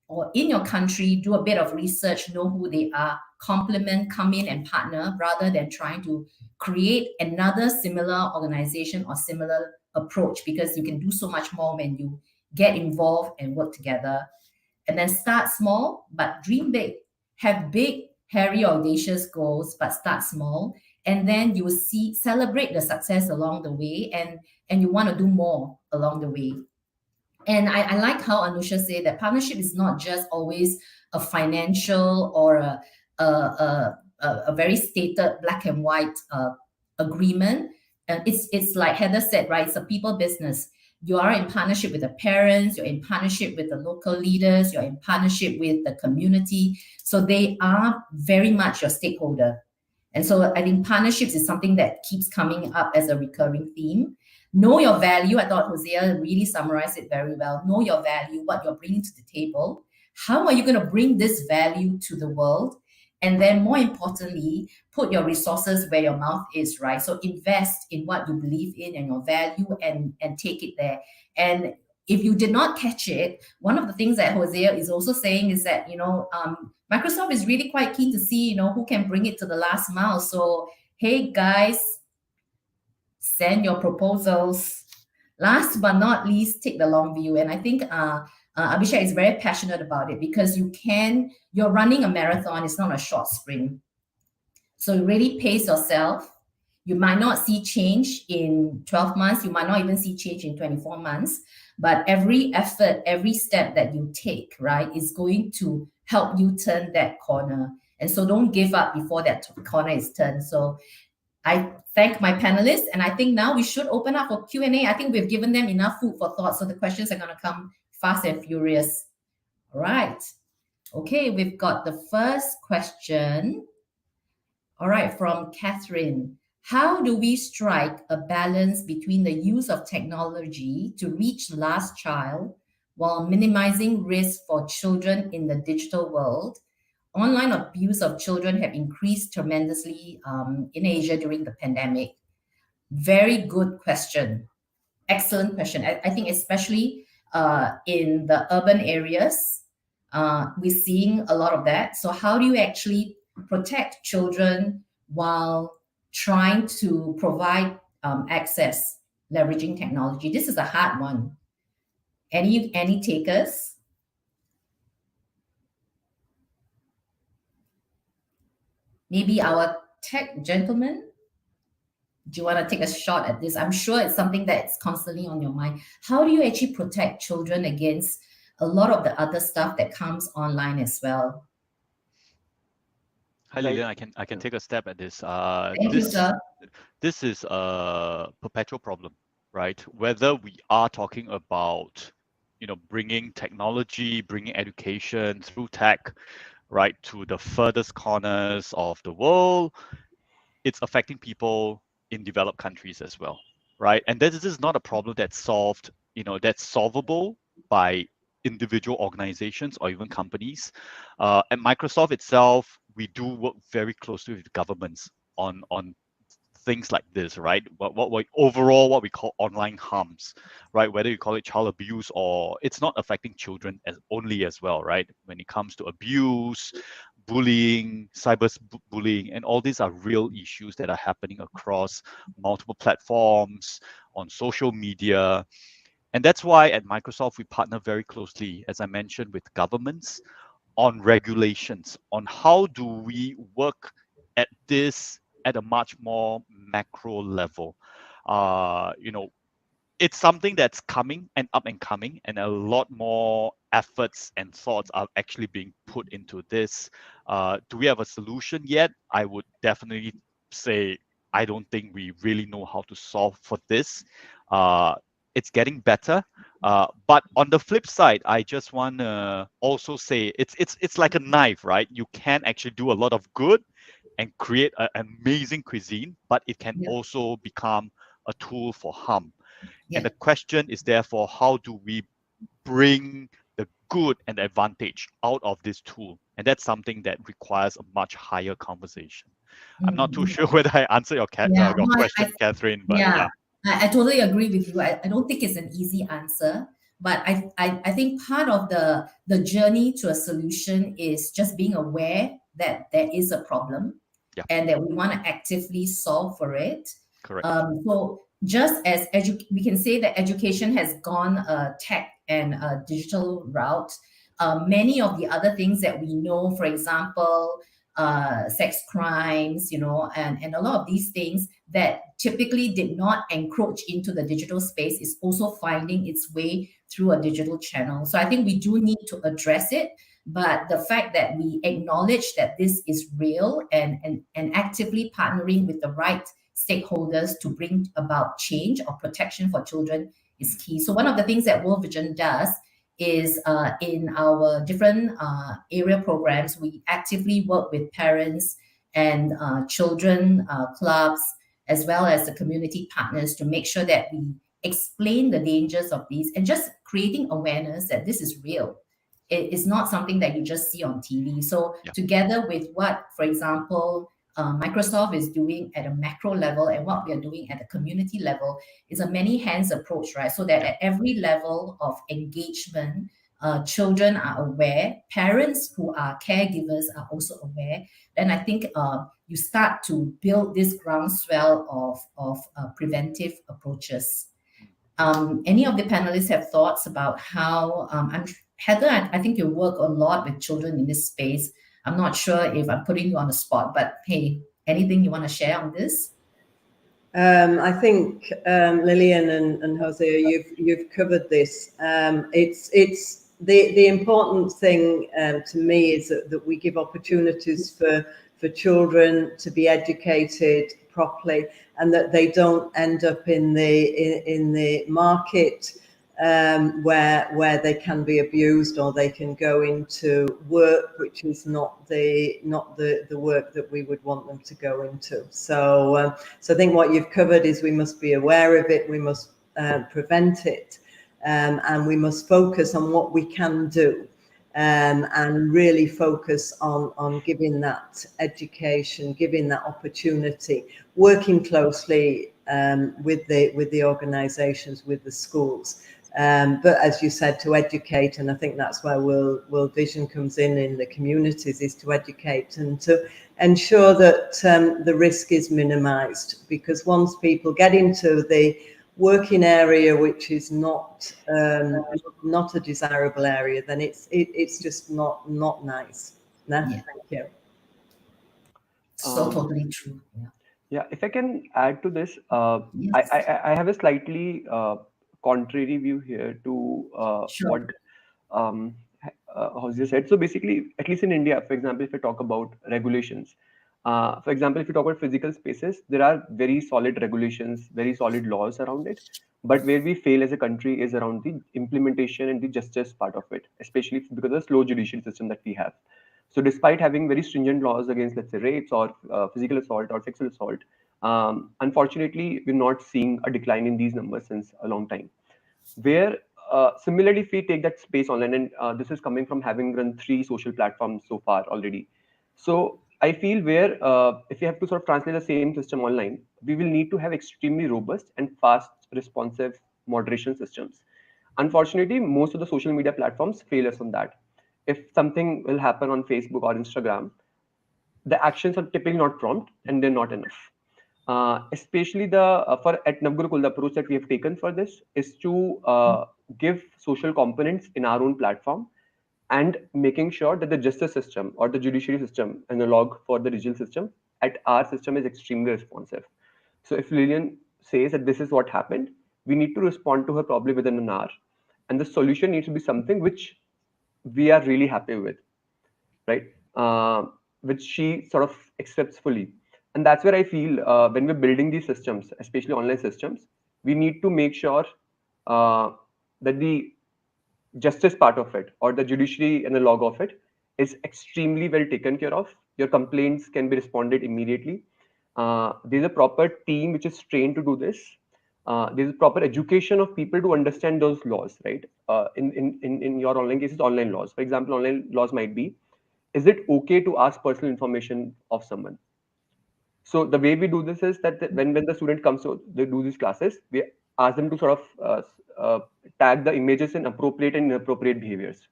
or in your country. Do a bit of research, know who they are, complement, come in and partner, rather than trying to create another similar organization or similar approach, because you can do so much more when you get involved and work together. And then start small, but dream big. Have big, hairy, audacious goals, but start small. And then you will celebrate the success along the way, and you want to do more along the way. And I like how Anusha said that partnership is not just always a financial or a very stated black and white agreement. And it's like Heather said, right? It's a people business. You are in partnership with the parents, you're in partnership with the local leaders, you're in partnership with the community. So they are very much your stakeholder. And so I think partnerships is something that keeps coming up as a recurring theme. Know your value. I thought Hosea really summarized it very well. Know your value, what you're bringing to the table. How are you going to bring this value to the world? And then more importantly, put your resources where your mouth is, right? So invest in what you believe in and your value, and take it there. And if you did not catch it, one of the things that Hosea is also saying is that, Microsoft is really quite keen to see, who can bring it to the last mile. So, hey guys, send your proposals. Last but not least, take the long view. And I think Abhishek is very passionate about it, because you're running a marathon, it's not a short sprint. So really pace yourself. You might not see change in 12 months, you might not even see change in 24 months, but every effort, every step that you take, right, is going to help you turn that corner. And so don't give up before that corner is turned. So I thank my panelists, and I think now we should open up for Q&A. I think we've given them enough food for thought, so the questions are going to come fast and furious. All right. Okay, we've got the first question. All right, from Catherine. How do we strike a balance between the use of technology to reach the last child while minimizing risk for children in the digital world? Online abuse of children have increased tremendously in Asia during the pandemic. Very good question. Excellent question. I think especially in the urban areas, we're seeing a lot of that. So how do you actually protect children while trying to provide access, leveraging technology? This is a hard one. Any takers? Maybe our tech gentleman? Do you want to take a shot at this? I'm sure it's something that's constantly on your mind. How do you actually protect children against a lot of the other stuff that comes online as well? Hi, Lilian. I can take a step at this. Thank you, sir. This is a perpetual problem, right? Whether we are talking about, bringing technology, bringing education through tech, right, to the furthest corners of the world, it's affecting people in developed countries as well, right? And this is not a problem that's solved, that's solvable by individual organizations or even companies. At Microsoft itself, we do work very closely with governments on things like this, right? What we call online harms, right? Whether you call it child abuse, or it's not affecting children only as well, right? When it comes to abuse, bullying, cyberbullying, and all these are real issues that are happening across multiple platforms, on social media. And that's why at Microsoft, we partner very closely, as I mentioned, with governments on regulations, on how do we work at this at a much more macro level. it's something that's coming and up and coming, and a lot more efforts and thoughts are actually being put into this. Do we have a solution yet? I would definitely say I don't think we really know how to solve for this. It's getting better, but on the flip side, I just want to also say it's like a knife, right? You can actually do a lot of good and create an amazing cuisine, but it can Yeah. also become a tool for harm. Yeah. And the question is therefore, how do we bring the good and the advantage out of this tool? And that's something that requires a much higher conversation. I'm not too sure whether I answered your Yeah, no, question, Catherine, but yeah. I totally agree with you. I don't think it's an easy answer, but I think part of the journey to a solution is just being aware that there is a problem Yeah. and that we want to actively solve for it. Correct. So just as we can say that education has gone a tech and a digital route, many of the other things that we know, for example, sex crimes, and a lot of these things that typically did not encroach into the digital space is also finding its way through a digital channel. So I think we do need to address it, but the fact that we acknowledge that this is real and actively partnering with the right stakeholders to bring about change or protection for children is key. So one of the things that World Vision does is in our different area programs, we actively work with parents and children clubs, as well as the community partners, to make sure that we explain the dangers of these and just creating awareness that this is real. It is not something that you just see on TV. So together with what, for example, Microsoft is doing at a macro level and what we are doing at a community level is a many hands approach, right? So that at every level of engagement, children are aware, parents who are caregivers are also aware. Then I think you start to build this groundswell of preventive approaches. Any of the panelists have thoughts about how, Heather, I think you work a lot with children in this space. I'm not sure if I'm putting you on the spot, but hey, anything you want to share on this? I think Lillian and Jose, you've covered this. It's the important thing to me is that we give opportunities for children to be educated properly, and that they don't end up in the market where they can be abused, or they can go into work which is not the work that we would want them to go into. So I think what you've covered is we must be aware of it, we must prevent it, and we must focus on what we can do, and really focus on giving that education, giving that opportunity, working closely with the organisations, with the schools. But as you said, to educate, and I think that's where World Vision comes in the communities, is to educate and to ensure that the risk is minimised. Because once people get into the working area, which is not a desirable area, then it's just not nice. No? Yeah. Thank you. So totally true. Yeah, if I can add to this, Yes. I have a slightly contrary view here to Sure. what Jose said. So basically, at least in India, for example, if I talk about regulations, for example, if you talk about physical spaces, there are very solid regulations, very solid laws around it. But where we fail as a country is around the implementation and the justice part of it, especially because of the slow judicial system that we have. So despite having very stringent laws against, let's say, rapes or physical assault or sexual assault, unfortunately, we're not seeing a decline in these numbers since a long time. Where similarly, if we take that space online, and this is coming from having run 3 social platforms so far already. So I feel where if we have to sort of translate the same system online, we will need to have extremely robust and fast responsive moderation systems. Unfortunately, most of the social media platforms fail us on that. If something will happen on Facebook or Instagram, the actions are typically not prompt and they're not enough. Especially for at Navgurukul, the approach that we have taken for this is to give social components in our own platform, and making sure that the justice system or the judiciary system analog for the digital system at our system is extremely responsive. So if Lillian says that this is what happened, we need to respond to her probably within an hour. And the solution needs to be something which we are really happy with, right? Which she sort of accepts fully. And that's where I feel when we're building these systems, especially online systems, we need to make sure that the justice part of it or the judiciary analog of it is extremely well taken care of. Your complaints can be responded immediately. There's a proper team which is trained to do this. There's a proper education of people to understand those laws, right? In your online cases, online laws. For example, online laws might be, is it okay to ask personal information of someone? So the way we do this is that when the student comes to they do these classes, we ask them to sort of tag the images in appropriate and inappropriate behaviors,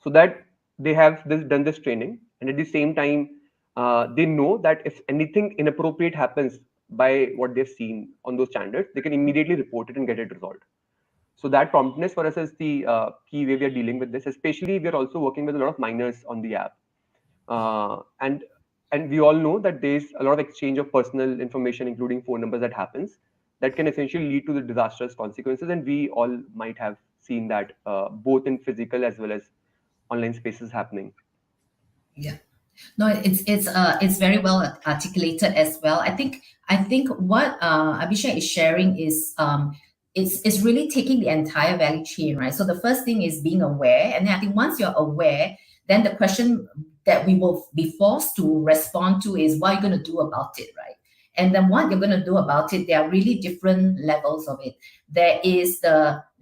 so that they have done this training, and at the same time they know that if anything inappropriate happens by what they've seen on those standards, they can immediately report it and get it resolved. So that promptness for us is the key way we are dealing with this. Especially, we are also working with a lot of minors on the app, and we all know that there's a lot of exchange of personal information, including phone numbers, that happens that can essentially lead to the disastrous consequences. And we all might have seen that both in physical as well as online spaces happening. Yeah. No, it's very well articulated as well. I think what Abhishek is sharing is it's really taking the entire value chain, right? So the first thing is being aware, and then I think once you're aware, then the question that we will be forced to respond to is what are you going to do about it, right? And then what you're going to do about it, there are really different levels of it. There is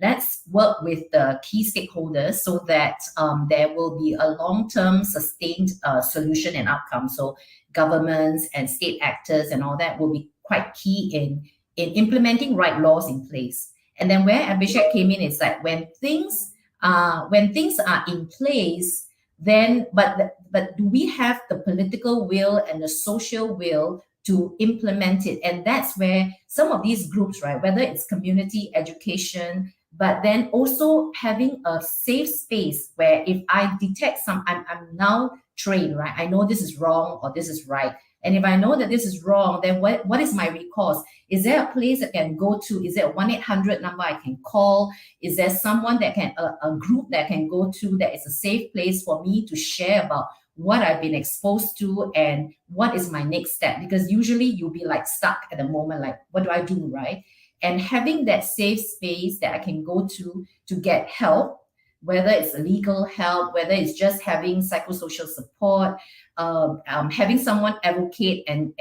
let's work with the key stakeholders so that there will be a long-term sustained solution and outcome. So governments and state actors and all that will be quite key in implementing right laws in place. And then where Abhishek came in is like when things are in place, then but do we have the political will and the social will to implement it? And that's where some of these groups, right, whether it's community education, but then also having a safe space where if I detect I'm now trained, right? I know this is wrong or this is right. And if I know that this is wrong, then what is my recourse? Is there a place I can go to? Is there a 1-800 number I can call? Is there someone that can, a group that I can go to that is a safe place for me to share about what I've been exposed to and what is my next step? Because usually you'll be like stuck at the moment, like, what do I do, right? And having that safe space that I can go to get help, whether it's legal help, whether it's just having psychosocial support, having someone advocate and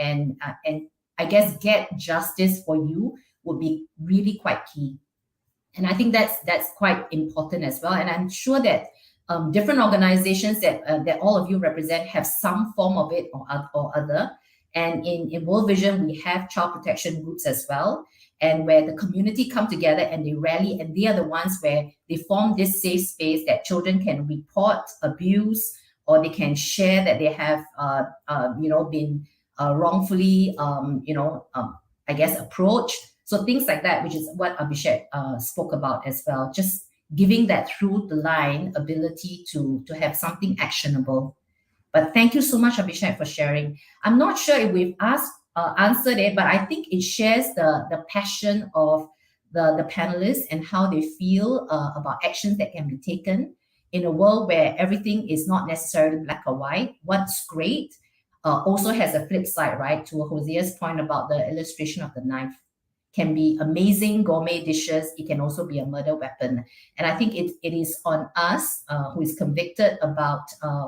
I guess get justice for you would be really quite key. And I think that's quite important as well. And I'm sure that different organizations that all of you represent have some form of it or other. And in World Vision, we have child protection groups as well, and where the community come together and they rally, and they are the ones where they form this safe space that children can report abuse, or they can share that they have, been wrongfully, I guess, approached. So things like that, which is what Abhishek spoke about as well. Just giving that through the line ability to have something actionable. But thank you so much, Abhishek, for sharing. I'm not sure if we've answered it, but I think it shares the passion of the panelists and how they feel about actions that can be taken in a world where everything is not necessarily black or white. What's great also has a flip side, right? To Hosea's point about the illustration of the knife. Can be amazing gourmet dishes. It can also be a murder weapon. And I think it is on us who is convicted about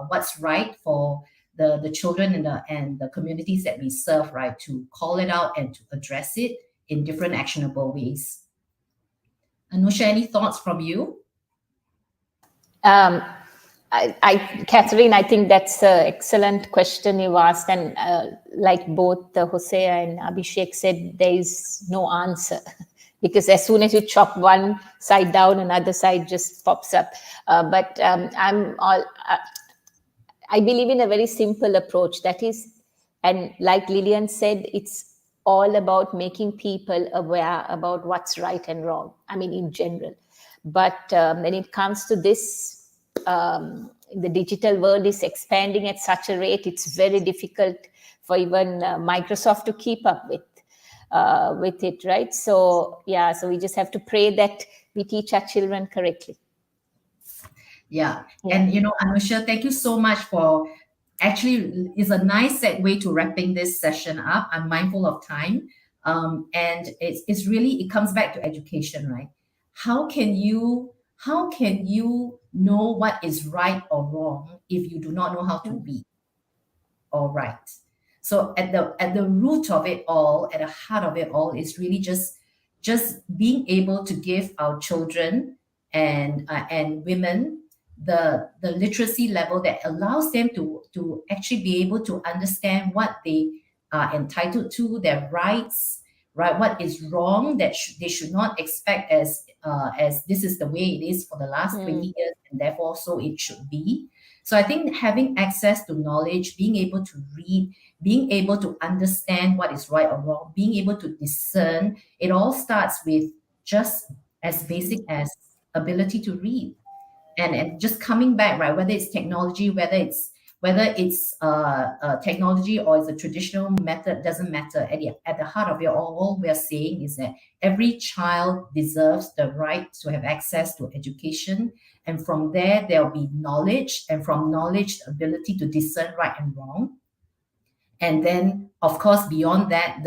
what's right for the children and the communities that we serve, right, to call it out and to address it in different actionable ways. Anusha, any thoughts from you? Catherine, I think that's an excellent question you asked. And like both Hosea and Abhishek said, there is no answer because as soon as you chop one side down, another side just pops up. But I believe in a very simple approach. That is, and like Lillian said, it's all about making people aware about what's right and wrong. I mean, in general. But when it comes to this, the digital world is expanding at such a rate, it's very difficult for even Microsoft to keep up with. with it, right? So yeah, so we just have to pray that we teach our children correctly. Yeah. And, Anusha, thank you so much for actually, it's a nice segue to wrapping this session up. I'm mindful of time. And it's really, it comes back to education, right? How can you know what is right or wrong if you do not know how to read or write? So at the root of it all, at the heart of it all, is really just being able to give our children and women the literacy level that allows them to actually be able to understand what they are entitled to, their rights, right? What is wrong that they should not expect as this is the way it is for the last 20 years, and therefore so it should be. So I think having access to knowledge, being able to read, being able to understand what is right or wrong, being able to discern, it all starts with just as basic as ability to read. And just coming back, right, whether it's technology, whether it's technology or it's a traditional method, doesn't matter. At the heart of it all we are saying is that every child deserves the right to have access to education, and from there there'll be knowledge, and from knowledge the ability to discern right and wrong. And then of course beyond that,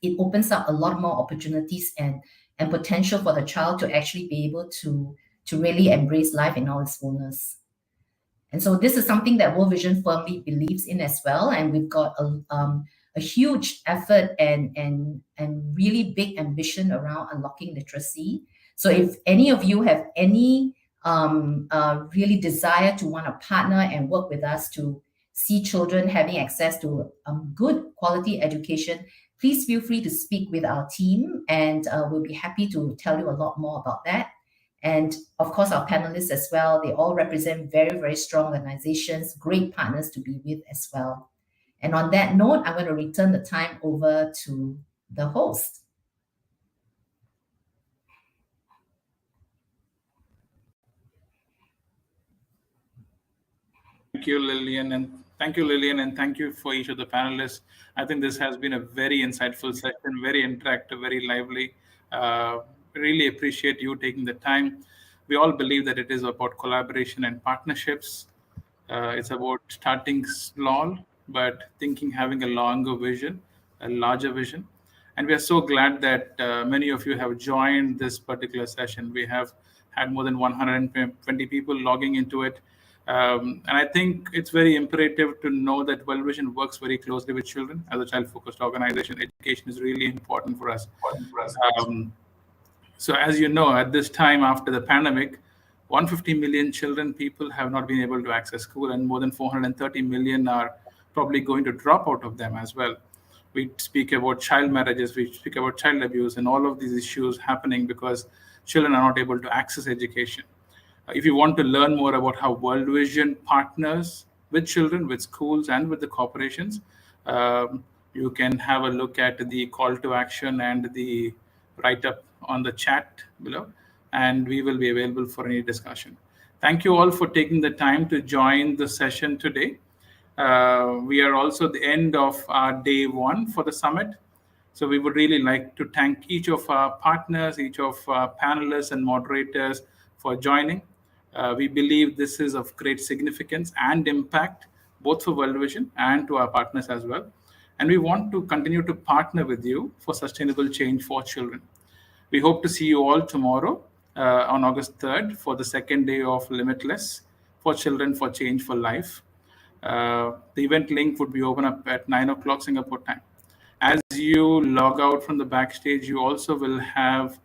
it opens up a lot more opportunities and potential for the child to actually be able to really embrace life in all its fullness. And so this is something that World Vision firmly believes in as well. And we've got a huge effort and really big ambition around unlocking literacy. So if any of you have any really desire to want to partner and work with us to see children having access to good quality education, please feel free to speak with our team, and we'll be happy to tell you a lot more about that. And of course, our panelists as well, they all represent very, very strong organizations, great partners to be with as well. And on that note, I'm going to return the time over to the host. Thank you, Lillian, and thank you for each of the panelists. I think this has been a very insightful session, very interactive, very lively. Really appreciate you taking the time. We all believe that it is about collaboration and partnerships. It's about starting small, but having a longer vision, a larger vision. And we are so glad that many of you have joined this particular session. We have had more than 120 people logging into it. And I think it's very imperative to know that World Vision works very closely with children. As a child-focused organization, education is really important for us. So as you know, at this time after the pandemic, 150 million people have not been able to access school, and more than 430 million are probably going to drop out of them as well. We speak about child marriages, we speak about child abuse, and all of these issues happening because children are not able to access education. If you want to learn more about how World Vision partners with children, with schools, and with the corporations, you can have a look at the call to action and the write-up on the chat below, and we will be available for any discussion. Thank you all for taking the time to join the session today. We are also at the end of our day one for the summit. So we would really like to thank each of our partners, each of our panelists and moderators for joining. We believe this is of great significance and impact, both for World Vision and to our partners as well. And we want to continue to partner with you for sustainable change for children. We hope to see you all tomorrow on August 3rd for the second day of Limitless for Children for Change for Life. The event link would be open up at 9 o'clock Singapore time. As you log out from the backstage, you also will have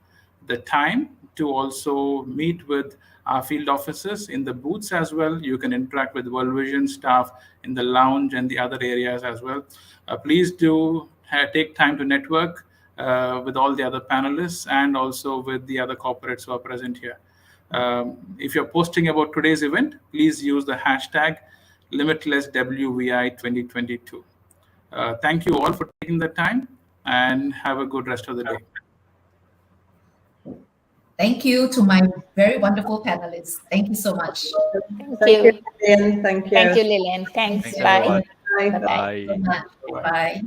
the time to also meet with our field officers in the booths as well. You can interact with World Vision staff in the lounge and the other areas as well. Please do take time to network with all the other panelists and also with the other corporates who are present here. If you're posting about today's event, please use the hashtag LimitlessWVI2022. Thank you all for taking the time, and have a good rest of the day. Thank you to my very wonderful panelists. Thank you so much. Thank you. Lillian. Thank you. Thank you, Lillian. Thanks. Bye. Bye. Bye-bye. Bye.